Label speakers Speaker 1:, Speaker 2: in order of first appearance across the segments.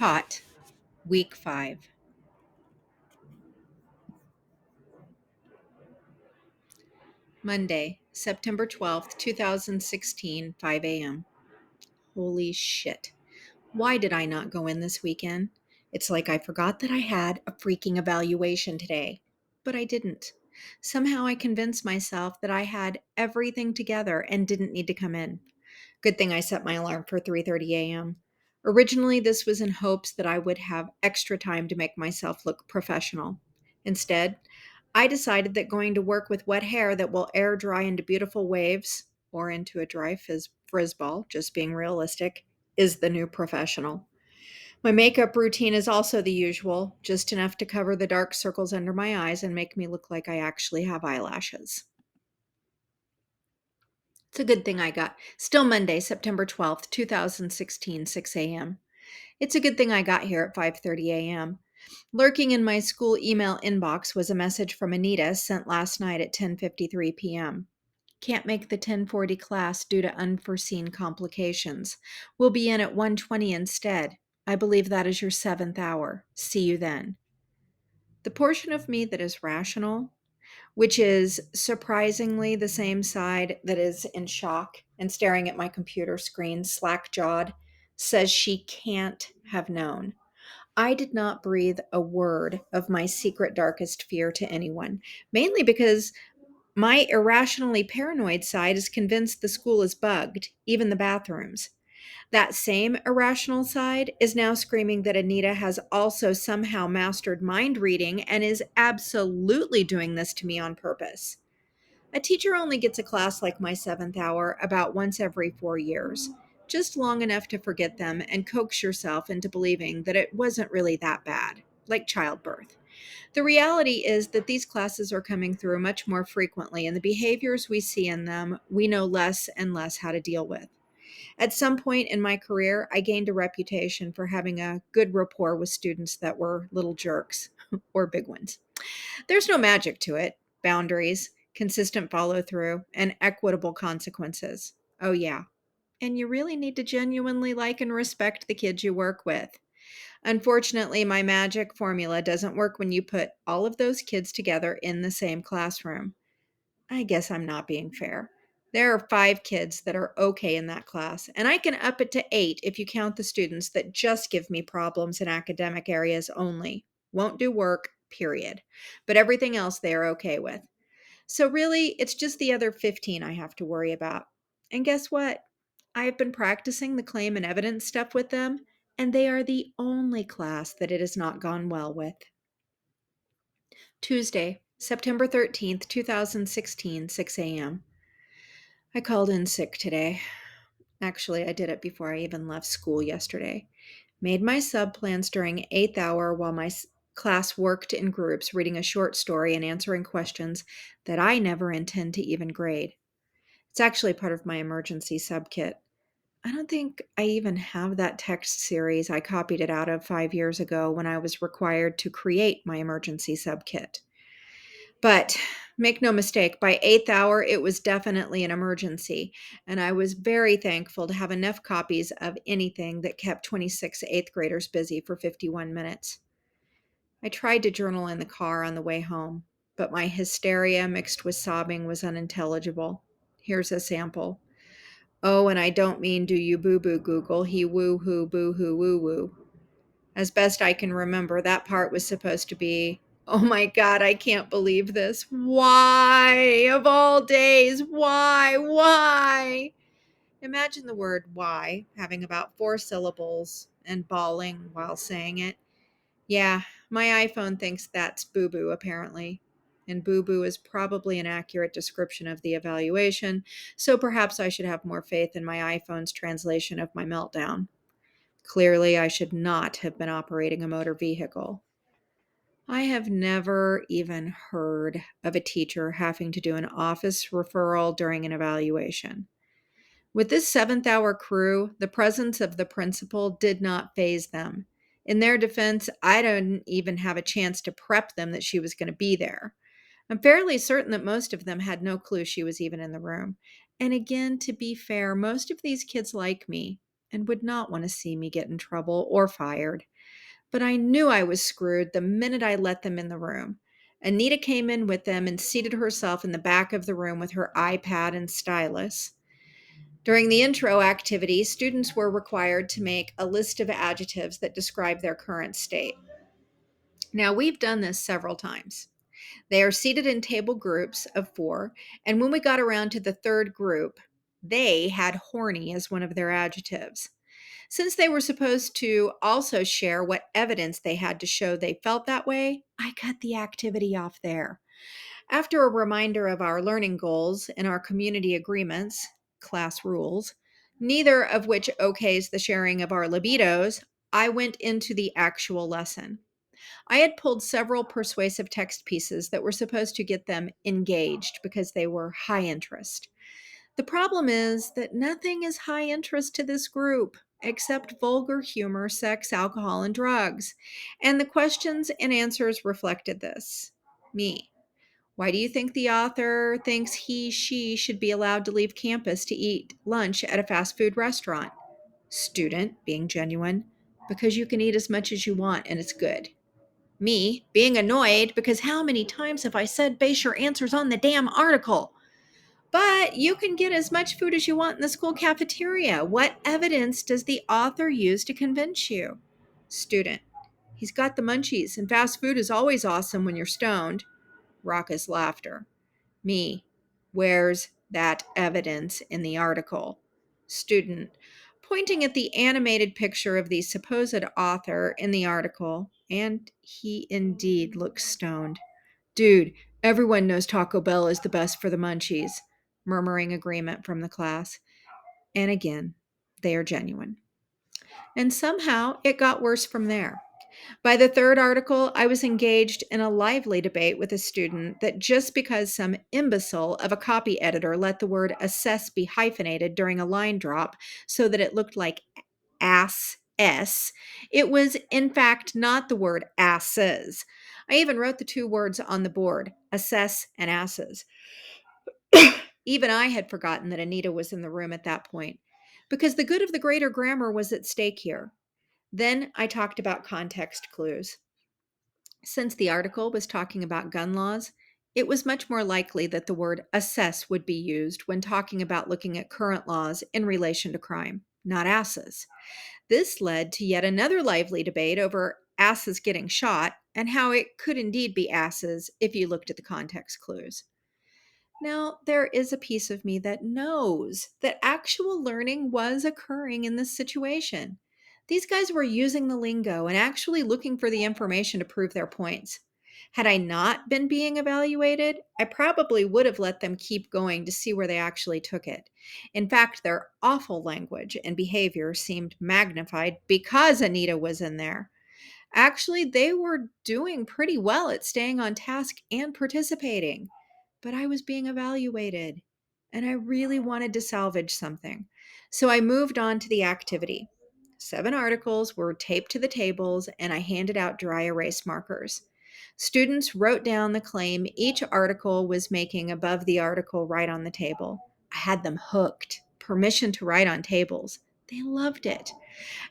Speaker 1: Taught, Week 5. Monday, September 12th, 2016, 5 a.m. Holy shit. Why did I not go in this weekend? It's like I forgot that I had a freaking evaluation today. But I didn't. Somehow I convinced myself that I had everything together and didn't need to come in. Good thing I set my alarm for 3:30 a.m. Originally, this was in hopes that I would have extra time to make myself look professional. Instead, I decided that going to work with wet hair that will air dry into beautiful waves or into a dry frizz ball, just being realistic, is the new professional. My makeup routine is also the usual, just enough to cover the dark circles under my eyes and make me look like I actually have eyelashes. It's a good thing I got. Still Monday, September 12th, 2016, 6 a.m. It's a good thing I got here at 5:30 a.m. Lurking in my school email inbox was a message from Anita sent last night at 10:53 p.m. Can't make the 10:40 class due to unforeseen complications. We'll be in at 1:20 instead. I believe that is your 7th hour. See you then. The portion of me that is rational, which is surprisingly the same side that is in shock and staring at my computer screen, slack jawed, says she can't have known. I did not breathe a word of my secret darkest fear to anyone, mainly because my irrationally paranoid side is convinced the school is bugged, even the bathrooms. That same irrational side is now screaming that Anita has also somehow mastered mind reading and is absolutely doing this to me on purpose. A teacher only gets a class like my 7th hour about once every 4 years, just long enough to forget them and coax yourself into believing that it wasn't really that bad, like childbirth. The reality is that these classes are coming through much more frequently, and the behaviors we see in them, we know less and less how to deal with. At some point in my career, I gained a reputation for having a good rapport with students that were little jerks or big ones. There's no magic to it: boundaries, consistent follow through, and equitable consequences. Oh, yeah. And you really need to genuinely like and respect the kids you work with. Unfortunately, my magic formula doesn't work when you put all of those kids together in the same classroom. I guess I'm not being fair. There are 5 kids that are okay in that class, and I can up it to 8 if you count the students that just give me problems in academic areas only. Won't do work, period. But everything else they are okay with. So really, it's just the other 15 I have to worry about. And guess what? I've been practicing the claim and evidence stuff with them, and they are the only class that it has not gone well with. Tuesday, September 13th, 2016, 6 a.m. I called in sick today. Actually, I did it before I even left school yesterday. Made my sub plans during 8th hour while my class worked in groups, reading a short story and answering questions that I never intend to even grade. It's actually part of my emergency sub kit. I don't think I even have that text series. I copied it out of 5 years ago when I was required to create my emergency sub kit. But make no mistake, by 8th hour, it was definitely an emergency, and I was very thankful to have enough copies of anything that kept 26 8th graders busy for 51 minutes. I tried to journal in the car on the way home, but my hysteria mixed with sobbing was unintelligible. Here's a sample. Oh, and I don't mean do you boo boo Google, he woo hoo boo hoo woo woo. As best I can remember, that part was supposed to be, oh my God, I can't believe this. Why? Of all days, why? Why? Imagine the word why having about 4 syllables and bawling while saying it. Yeah, my iPhone thinks that's boo boo, apparently. And boo boo is probably an accurate description of the evaluation, so perhaps I should have more faith in my iPhone's translation of my meltdown. Clearly, I should not have been operating a motor vehicle. I have never even heard of a teacher having to do an office referral during an evaluation. With this 7th hour crew, the presence of the principal did not faze them. In their defense, I didn't even have a chance to prep them that she was going to be there. I'm fairly certain that most of them had no clue she was even in the room. And again, to be fair, most of these kids like me. and would not want to see me get in trouble or fired. But I knew I was screwed the minute I let them in the room. Anita came in with them and seated herself in the back of the room with her iPad and stylus. During the intro activity, students were required to make a list of adjectives that describe their current state. Now, we've done this several times. They are seated in table groups of 4, and when we got around to the third group, they had horny as one of their adjectives. Since they were supposed to also share what evidence they had to show they felt that way, I cut the activity off there. After a reminder of our learning goals and our community agreements, class rules, neither of which okays the sharing of our libidos, I went into the actual lesson. I had pulled several persuasive text pieces that were supposed to get them engaged because they were high interest. The problem is that nothing is high interest to this group except vulgar humor, sex, alcohol, and drugs. And the questions and answers reflected this. Me. Why do you think the author thinks she should be allowed to leave campus to eat lunch at a fast food restaurant? Student, being genuine, because you can eat as much as you want and it's good. Me, being annoyed because how many times have I said base your answers on the damn article? But you can get as much food as you want in the school cafeteria. What evidence does the author use to convince you? Student, he's got the munchies, and fast food is always awesome when you're stoned. Raucous laughter. Me, where's that evidence in the article? Student, pointing at the animated picture of the supposed author in the article, and he indeed looks stoned. Dude, everyone knows Taco Bell is the best for the munchies. Murmuring agreement from the class. And again, they are genuine. And somehow it got worse from there. By the third article, I was engaged in a lively debate with a student that just because some imbecile of a copy editor let the word assess be hyphenated during a line drop so that it looked like ass s, it was in fact not the word asses. I even wrote the two words on the board, assess and asses. Even I had forgotten that Anita was in the room at that point, because the good of the greater grammar was at stake here. Then I talked about context clues. Since the article was talking about gun laws, it was much more likely that the word assess would be used when talking about looking at current laws in relation to crime, not asses. This led to yet another lively debate over asses getting shot and how it could indeed be asses if you looked at the context clues. Now, there is a piece of me that knows that actual learning was occurring in this situation. These guys were using the lingo and actually looking for the information to prove their points. Had I not been being evaluated, I probably would have let them keep going to see where they actually took it. In fact, their awful language and behavior seemed magnified because Anita was in there. Actually, they were doing pretty well at staying on task and participating, but I was being evaluated and I really wanted to salvage something. So I moved on to the activity. 7 articles were taped to the tables and I handed out dry erase markers. Students wrote down the claim each article was making above the article right on the table. I had them hooked. Permission to write on tables. They loved it.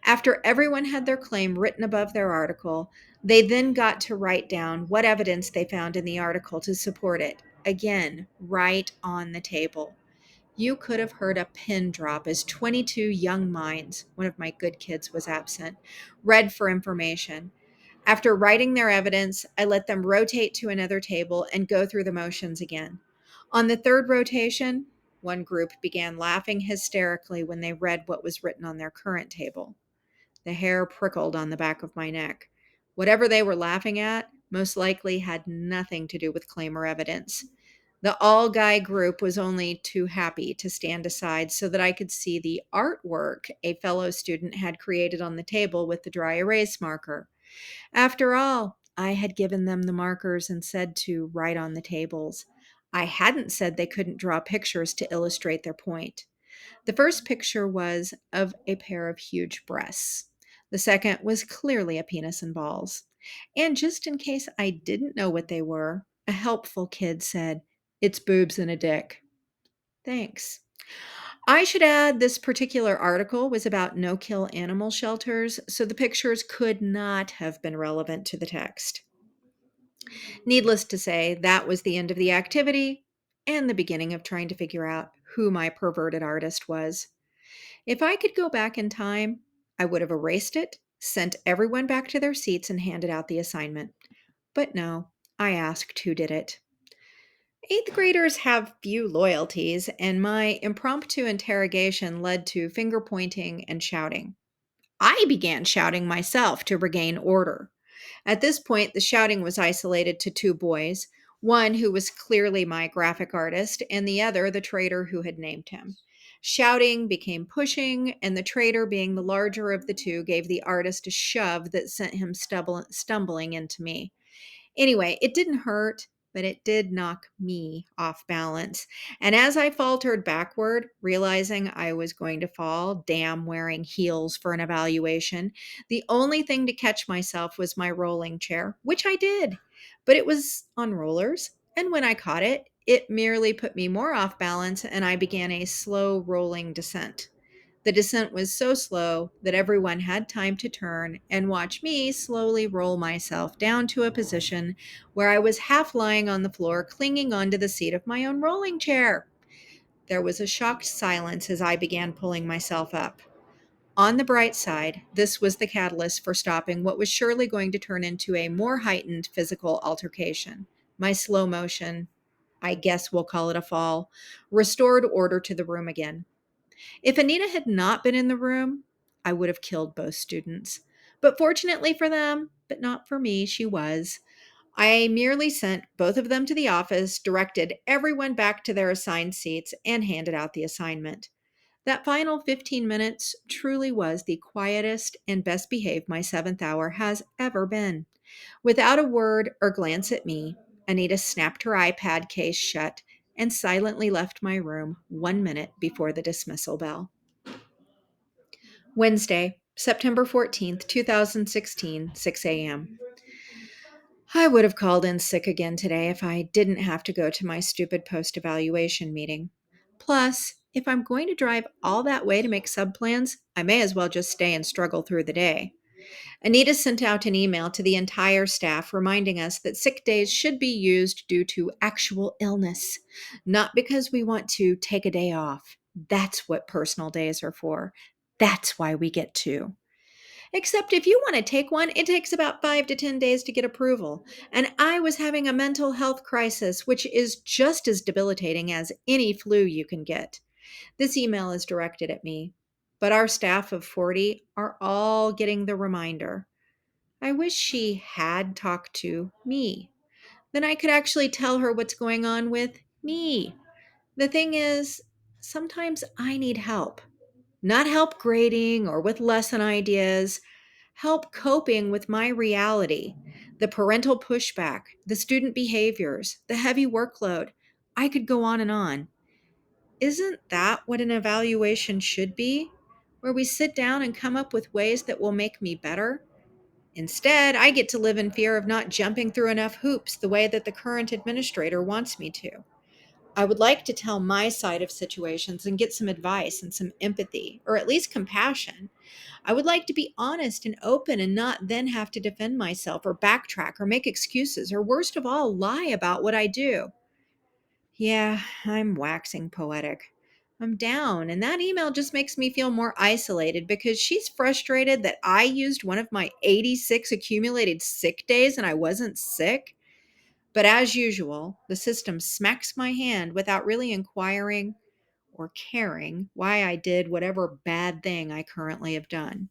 Speaker 1: After everyone had their claim written above their article, they then got to write down what evidence they found in the article to support it. Again, right on the table. You could have heard a pin drop as 22 young minds, one of my good kids was absent, read for information. After writing their evidence, I let them rotate to another table and go through the motions again. On the third rotation, one group began laughing hysterically when they read what was written on their current table. The hair prickled on the back of my neck. Whatever they were laughing at most likely had nothing to do with claim or evidence. The all guy group was only too happy to stand aside so that I could see the artwork a fellow student had created on the table with the dry erase marker. After all, I had given them the markers and said to write on the tables. I hadn't said they couldn't draw pictures to illustrate their point. The first picture was of a pair of huge breasts. The second was clearly a penis and balls. And just in case I didn't know what they were, a helpful kid said, "It's boobs and a dick." Thanks. I should add this particular article was about no kill animal shelters, so the pictures could not have been relevant to the text. Needless to say, that was the end of the activity and the beginning of trying to figure out who my perverted artist was. If I could go back in time, I would have erased it, sent everyone back to their seats, and handed out the assignment. But no, I asked who did it. Eighth graders have few loyalties, and my impromptu interrogation led to finger pointing and shouting. I began shouting myself to regain order. At this point, the shouting was isolated to two boys, one who was clearly my graphic artist, and the other the traitor who had named him. Shouting became pushing, and the traitor, being the larger of the two, gave the artist a shove that sent him stumbling into me. Anyway, it didn't hurt, but it did knock me off balance. And as I faltered backward, realizing I was going to fall, damn wearing heels for an evaluation, the only thing to catch myself was my rolling chair, which I did. But it was on rollers, and when I caught it, it merely put me more off balance, and I began a slow rolling descent. The descent was so slow that everyone had time to turn and watch me slowly roll myself down to a position where I was half lying on the floor, clinging onto the seat of my own rolling chair. There was a shocked silence as I began pulling myself up. On the bright side, this was the catalyst for stopping what was surely going to turn into a more heightened physical altercation. My slow motion, I guess we'll call it a fall, restored order to the room again. If Anita had not been in the room, I would have killed both students. But fortunately for them, but not for me, she was. I merely sent both of them to the office, directed everyone back to their assigned seats, and handed out the assignment. That final 15 minutes truly was the quietest and best behaved my seventh hour has ever been. Without a word or glance at me, Anita snapped her iPad case shut and silently left my room 1 minute before the dismissal bell. Wednesday, September 14th, 2016, 6 a.m. I would have called in sick again today if I didn't have to go to my stupid post evaluation meeting. Plus, if I'm going to drive all that way to make subplans, I may as well just stay and struggle through the day. Anita sent out an email to the entire staff reminding us that sick days should be used due to actual illness, not because we want to take a day off. That's what personal days are for. That's why we get two. Except if you want to take one, it takes about 5 to 10 days to get approval. And I was having a mental health crisis, which is just as debilitating as any flu you can get. This email is directed at me, but our staff of 40 are all getting the reminder. I wish she had talked to me. Then I could actually tell her what's going on with me. The thing is, sometimes I need help. Not help grading or with lesson ideas, help coping with my reality, the parental pushback, the student behaviors, the heavy workload. I could go on and on. Isn't that what an evaluation should be? Where we sit down and come up with ways that will make me better? Instead, I get to live in fear of not jumping through enough hoops the way that the current administrator wants me to. I would like to tell my side of situations and get some advice and some empathy, or at least compassion. I would like to be honest and open and not then have to defend myself or backtrack or make excuses or, worst of all, lie about what I do. Yeah, I'm waxing poetic. I'm down, and that email just makes me feel more isolated because she's frustrated that I used one of my 86 accumulated sick days and I wasn't sick. But as usual, the system smacks my hand without really inquiring or caring why I did whatever bad thing I currently have done.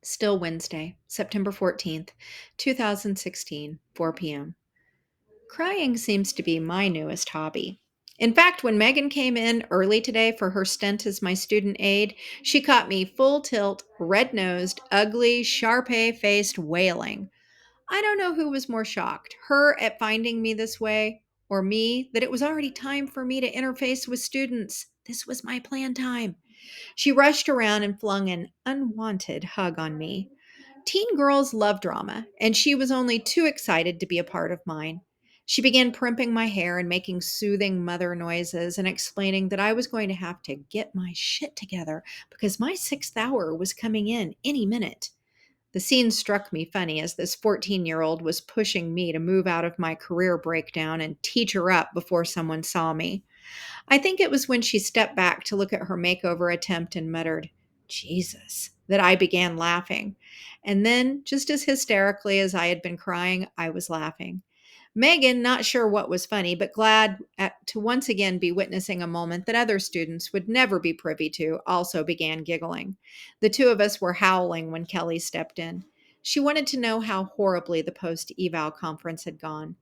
Speaker 1: Still Wednesday, September 14th, 2016, 4 p.m. Crying seems to be my newest hobby. In fact, when Megan came in early today for her stint as my student aide, she caught me full tilt, red nosed, ugly, Shar-Pei faced wailing. I don't know who was more shocked, her at finding me this way, or me that it was already time for me to interface with students. This was my plan time. She rushed around and flung an unwanted hug on me. Teen girls love drama, and she was only too excited to be a part of mine. She began primping my hair and making soothing mother noises and explaining that I was going to have to get my shit together because my sixth hour was coming in any minute. The scene struck me funny as this 14-year-old was pushing me to move out of my career breakdown and teach her up before someone saw me. I think it was when she stepped back to look at her makeover attempt and muttered, Jesus, that I began laughing. And then, just as hysterically as I had been crying, I was laughing. Megan, not sure what was funny, but to once again be witnessing a moment that other students would never be privy to, also began giggling. The two of us were howling when Kelly stepped in. She wanted to know how horribly the post eval conference had gone.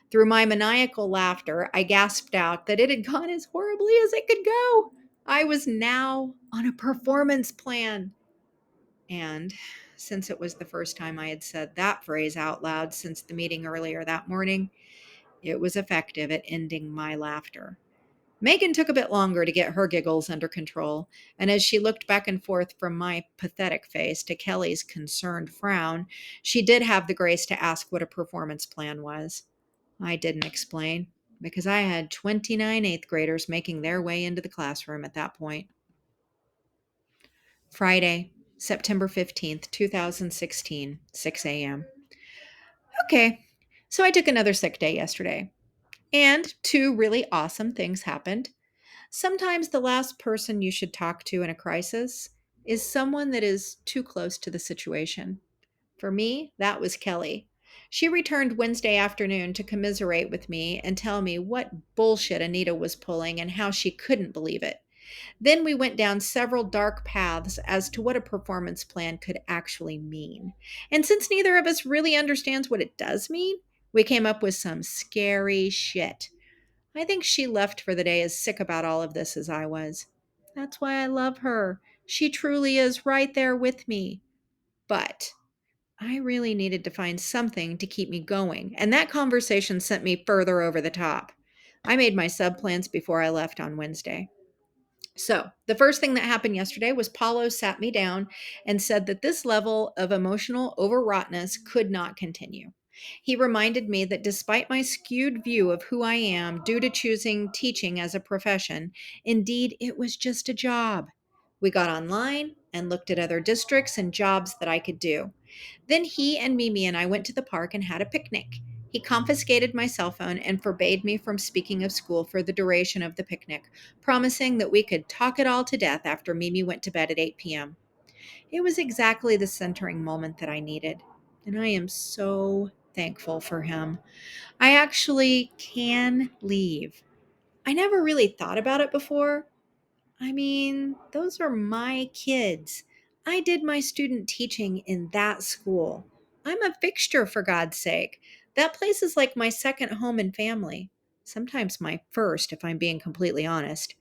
Speaker 1: Through my maniacal laughter, I gasped out that it had gone as horribly as it could go. I was now on a performance plan. And since it was the first time I had said that phrase out loud since the meeting earlier that morning, it was effective at ending my laughter. Megan took a bit longer to get her giggles under control, and as she looked back and forth from my pathetic face to Kelly's concerned frown, she did have the grace to ask what a performance plan was. I didn't explain, because I had 29 eighth graders making their way into the classroom at that point. Friday, September 15th, 2016, 6 a.m. Okay, so I took another sick day yesterday, and two really awesome things happened. Sometimes the last person you should talk to in a crisis is someone that is too close to the situation. For me, that was Kelly. She returned Wednesday afternoon to commiserate with me and tell me what bullshit Anita was pulling and how she couldn't believe it. Then we went down several dark paths as to what a performance plan could actually mean. And since neither of us really understands what it does mean, we came up with some scary shit. I think she left for the day as sick about all of this as I was. That's why I love her. She truly is right there with me. But I really needed to find something to keep me going, and that conversation sent me further over the top. I made my sub plans before I left on Wednesday. So, the first thing that happened yesterday was Paulo sat me down and said that this level of emotional overwrougtness could not continue. He reminded me that despite my skewed view of who I am due to choosing teaching as a profession, indeed it was just a job. We got online and looked at other districts and jobs that I could do. Then he and Mimi and I went to the park and had a picnic. He confiscated my cell phone and forbade me from speaking of school for the duration of the picnic, promising that we could talk it all to death after Mimi went to bed at 8 p.m. It was exactly the centering moment that I needed, and I am so thankful for him. I actually can leave. I never really thought about it before. I mean, those are my kids. I did my student teaching in that school. I'm a fixture, for God's sake. That place is like my second home and family. Sometimes my first, if I'm being completely honest.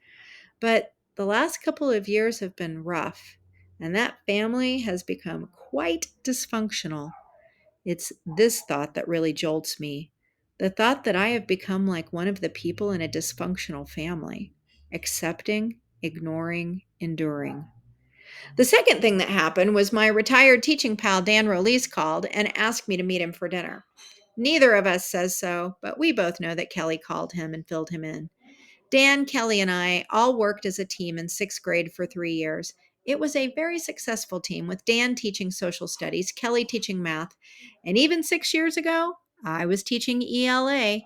Speaker 1: But the last couple of years have been rough, and that family has become quite dysfunctional. It's this thought that really jolts me. The thought that I have become like one of the people in a dysfunctional family, accepting, ignoring, enduring. The second thing that happened was my retired teaching pal Dan Release called and asked me to meet him for dinner. Neither of us says so, but we both know that Kelly called him and filled him in. Dan, Kelly, and I all worked as a team in sixth grade for 3 years. It was a very successful team with Dan teaching social studies, Kelly teaching math, and even 6 years ago, I was teaching ELA.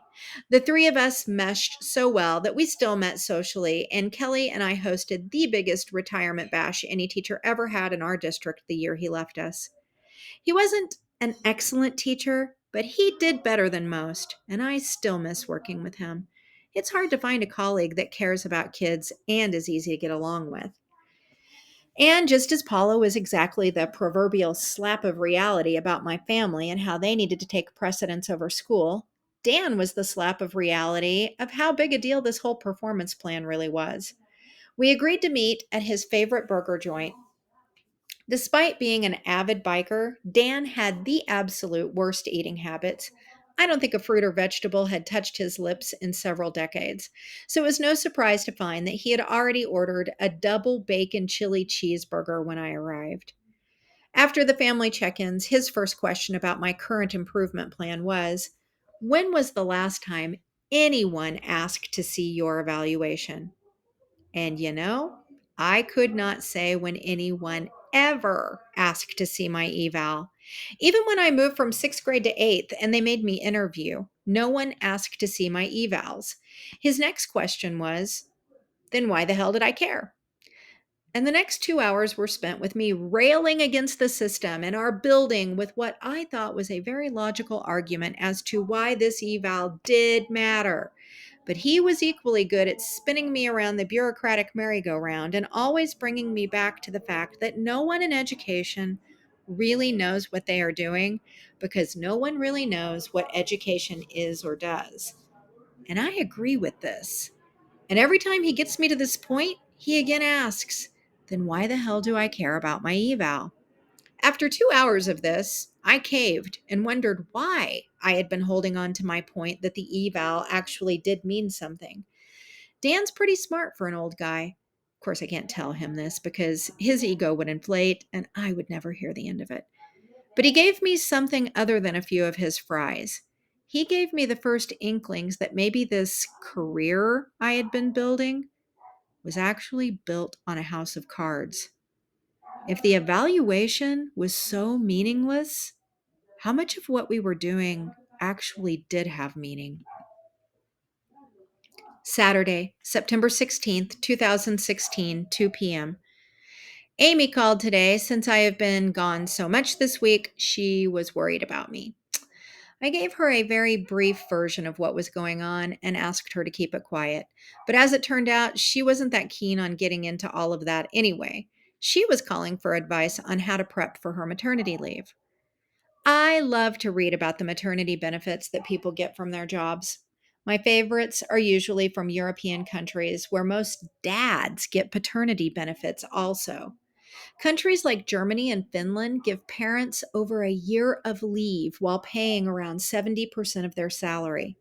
Speaker 1: The three of us meshed so well that we still met socially, and Kelly and I hosted the biggest retirement bash any teacher ever had in our district the year he left us. He wasn't an excellent teacher, but he did better than most, and I still miss working with him. It's hard to find a colleague that cares about kids and is easy to get along with. And just as Paulo was exactly the proverbial slap of reality about my family and how they needed to take precedence over school, Dan was the slap of reality of how big a deal this whole performance plan really was. We agreed to meet at his favorite burger joint. Despite being an avid biker, Dan had the absolute worst eating habits. I don't think a fruit or vegetable had touched his lips in several decades. So it was no surprise to find that he had already ordered a double bacon chili cheeseburger when I arrived. After the family check ins, his first question about my current improvement plan was, When was the last time anyone asked to see your evaluation? And I could not say when anyone ever asked to see my eval. Even when I moved from sixth grade to eighth and they made me interview, no one asked to see my evals. His next question was, then why the hell did I care? And the next 2 hours were spent with me railing against the system and our building with what I thought was a very logical argument as to why this eval did matter. But he was equally good at spinning me around the bureaucratic merry-go-round and always bringing me back to the fact that no one in education really knows what they are doing because no one really knows what education is or does. And I agree with this. And every time he gets me to this point, he again asks, then why the hell do I care about my eval? After 2 hours of this, I caved and wondered why I had been holding on to my point that the eval actually did mean something. Dan's pretty smart for an old guy. Of course, I can't tell him this because his ego would inflate and I would never hear the end of it. But he gave me something other than a few of his fries. He gave me the first inklings that maybe this career I had been building was actually built on a house of cards. If the evaluation was so meaningless, how much of what we were doing actually did have meaning? Saturday, September 16th, 2016, 2 p.m. Amy called today. Since I have been gone so much this week, she was worried about me. I gave her a very brief version of what was going on and asked her to keep it quiet. But as it turned out, she wasn't that keen on getting into all of that anyway. She was calling for advice on how to prep for her maternity leave. I love to read about the maternity benefits that people get from their jobs. My favorites are usually from European countries where most dads get paternity benefits also. Countries like Germany and Finland give parents over a year of leave while paying around 70% of their salary.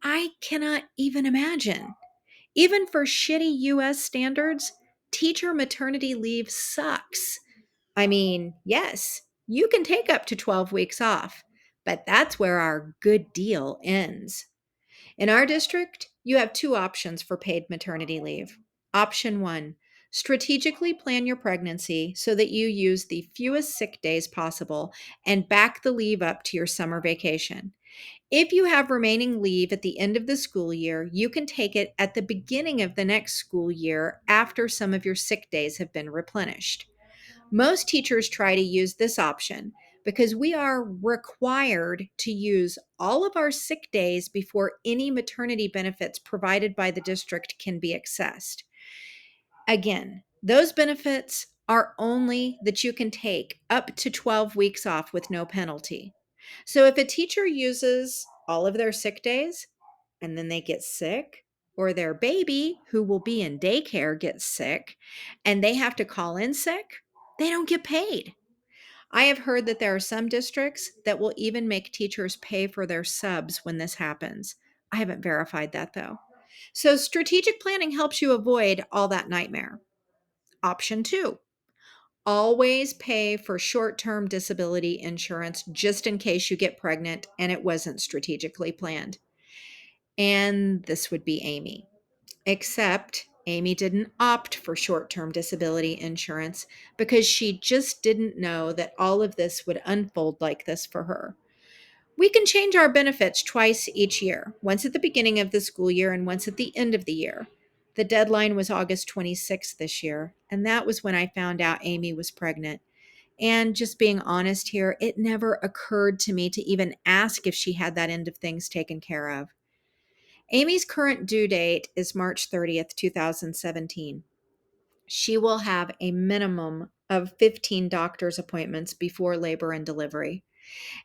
Speaker 1: I cannot even imagine. Even for shitty US standards, teacher maternity leave sucks. I mean, yes, you can take up to 12 weeks off, but that's where our good deal ends. In our district, you have two options for paid maternity leave. Option one, strategically plan your pregnancy so that you use the fewest sick days possible and back the leave up to your summer vacation. If you have remaining leave at the end of the school year, you can take it at the beginning of the next school year after some of your sick days have been replenished. Most teachers try to use this option because we are required to use all of our sick days before any maternity benefits provided by the district can be accessed. Again, those benefits are only that you can take up to 12 weeks off with no penalty. So if a teacher uses all of their sick days and then they get sick, or their baby who will be in daycare gets sick and they have to call in sick, they don't get paid. I have heard that there are some districts that will even make teachers pay for their subs when this happens. I haven't verified that though. So strategic planning helps you avoid all that nightmare. Option two, always pay for short term disability insurance just in case you get pregnant and it wasn't strategically planned. And this would be Amy. Except Amy didn't opt for short term disability insurance because she just didn't know that all of this would unfold like this for her. We can change our benefits twice each year, once at the beginning of the school year and once at the end of the year. The deadline was August 26th this year, and that was when I found out Amy was pregnant. And just being honest here, it never occurred to me to even ask if she had that end of things taken care of. Amy's current due date is March 30th, 2017. She will have a minimum of 15 doctor's appointments before labor and delivery.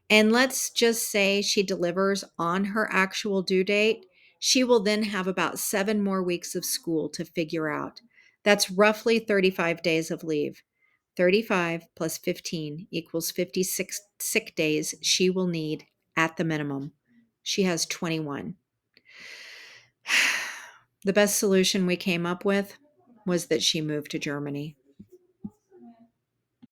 Speaker 1: And let's just say she delivers on her actual due date, she will then have about 7 more weeks of school to figure out. That's roughly 35 days of leave. 35 plus 15 equals 56 sick days she will need at the minimum. She has 21. The best solution we came up with was that she moved to Germany.